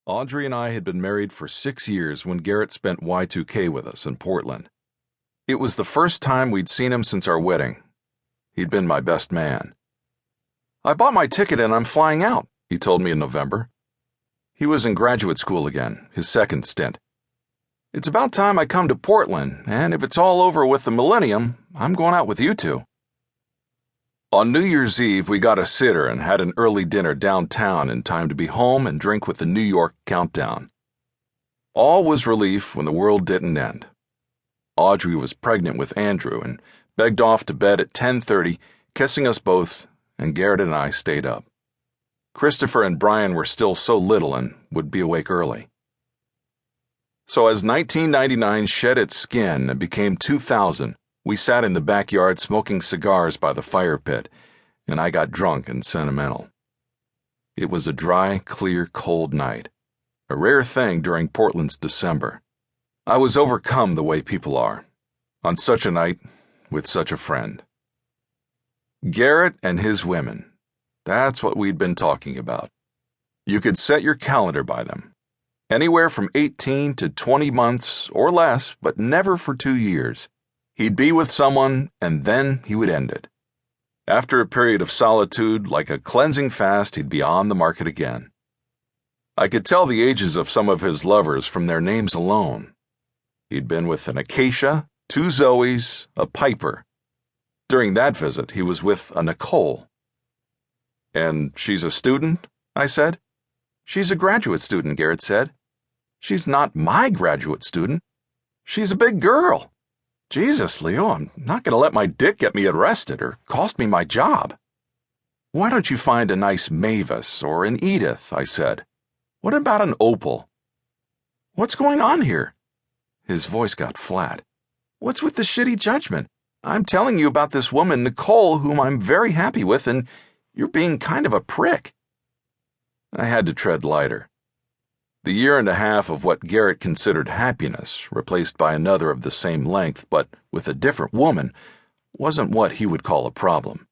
Audrey and I had been married for 6 years when Garrett spent Y2K with us in Portland. It was the first time we'd seen him since our wedding. He'd been my best man. "I bought my ticket and I'm flying out," he told me in November. He was in graduate school again, his second stint. "It's about time I come to Portland, and if it's all over with the millennium, I'm going out with you two." On New Year's Eve, we got a sitter and had an early dinner downtown in time to be home and drink with the New York countdown. All was relief when the world didn't end. Audrey was pregnant with Andrew and begged off to bed at 10:30, kissing us both, and Garrett and I stayed up. Christopher and Brian were still so little and would be awake early. So as 1999 shed its skin and became 2000, we sat in the backyard smoking cigars by the fire pit, and I got drunk and sentimental. It was a dry, clear, cold night, a rare thing during Portland's December. I was overcome the way people are, on such a night with such a friend. Garrett and his women, that's what we'd been talking about. You could set your calendar by them. Anywhere from 18 to 20 months or less, but never for 2 years. He'd be with someone, and then he would end it. After a period of solitude, like a cleansing fast, he'd be on the market again. I could tell the ages of some of his lovers from their names alone. He'd been with an Acacia, 2 Zoes, a Piper. During that visit, he was with a Nicole. "And she's a student?" I said. "She's a graduate student," Garrett said. "She's not my graduate student. She's a big girl. Jesus, Leo, I'm not going to let my dick get me arrested or cost me my job." "Why don't you find a nice Mavis or an Edith?" I said. "What about an Opal?" "What's going on here?" His voice got flat. "What's with the shitty judgment? I'm telling you about this woman, Nicole, whom I'm very happy with, and you're being kind of a prick." I had to tread lighter. The year and a half of what Garrett considered happiness, replaced by another of the same length but with a different woman, wasn't what he would call a problem.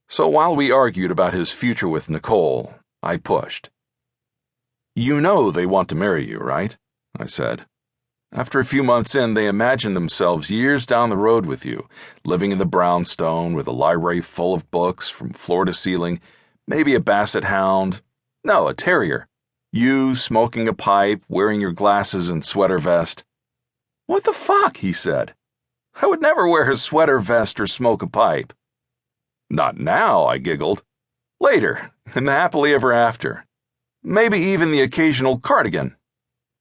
So while we argued about his future with Nicole, I pushed. "You know they want to marry you, right?" I said. "After a few months in, they imagine themselves years down the road with you, living in the brownstone with a library full of books from floor to ceiling, maybe a basset hound. No, a terrier. You smoking a pipe, wearing your glasses and sweater vest." "What the fuck?" he said. "I would never wear a sweater vest or smoke a pipe." "Not now," I giggled. "Later, in the happily ever after. Maybe even the occasional cardigan."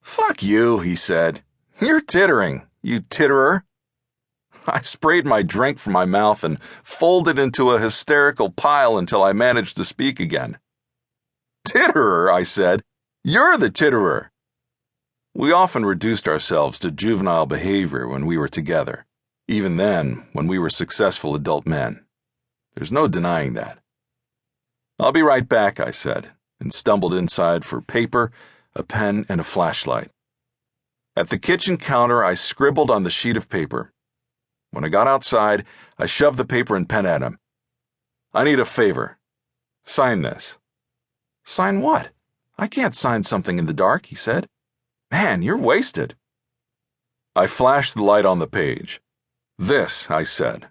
"Fuck you," he said. "You're tittering, you titterer." I sprayed my drink from my mouth and folded into a hysterical pile until I managed to speak again. "Titterer," I said. "You're the titterer." We often reduced ourselves to juvenile behavior when we were together, even then when we were successful adult men. There's no denying that. "I'll be right back," I said, and stumbled inside for paper, a pen, and a flashlight. At the kitchen counter, I scribbled on the sheet of paper. When I got outside, I shoved the paper and pen at him. "I need a favor. Sign this." "Sign what? I can't sign something in the dark," he said. "Man, you're wasted." I flashed the light on the page. "This," I said.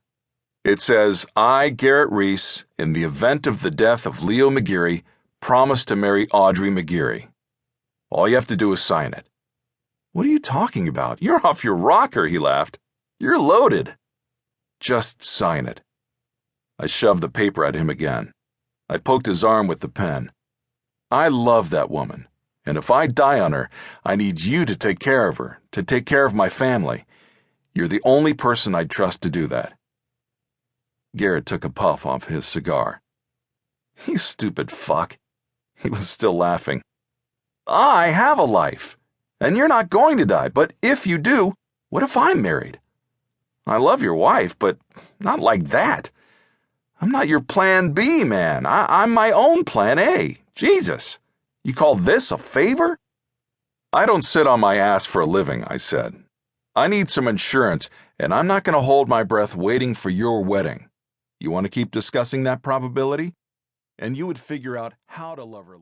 "It says, 'I, Garrett Reese, in the event of the death of Leo McGeary, promise to marry Audrey McGeary.' All you have to do is sign it." "What are you talking about? You're off your rocker," he laughed. "You're loaded." "Just sign it." I shoved the paper at him again. I poked his arm with the pen. "I love that woman, and if I die on her, I need you to take care of her, to take care of my family. You're the only person I'd trust to do that." Garrett took a puff off his cigar. "You stupid fuck." He was still laughing. "I have a life, and you're not going to die, but if you do, what if I'm married? I love your wife, but not like that. I'm not your plan B, man. I'm my own plan A. Jesus, you call this a favor?" "I don't sit on my ass for a living," I said. "I need some insurance, and I'm not going to hold my breath waiting for your wedding. You want to keep discussing that probability? And you would figure out how to love her."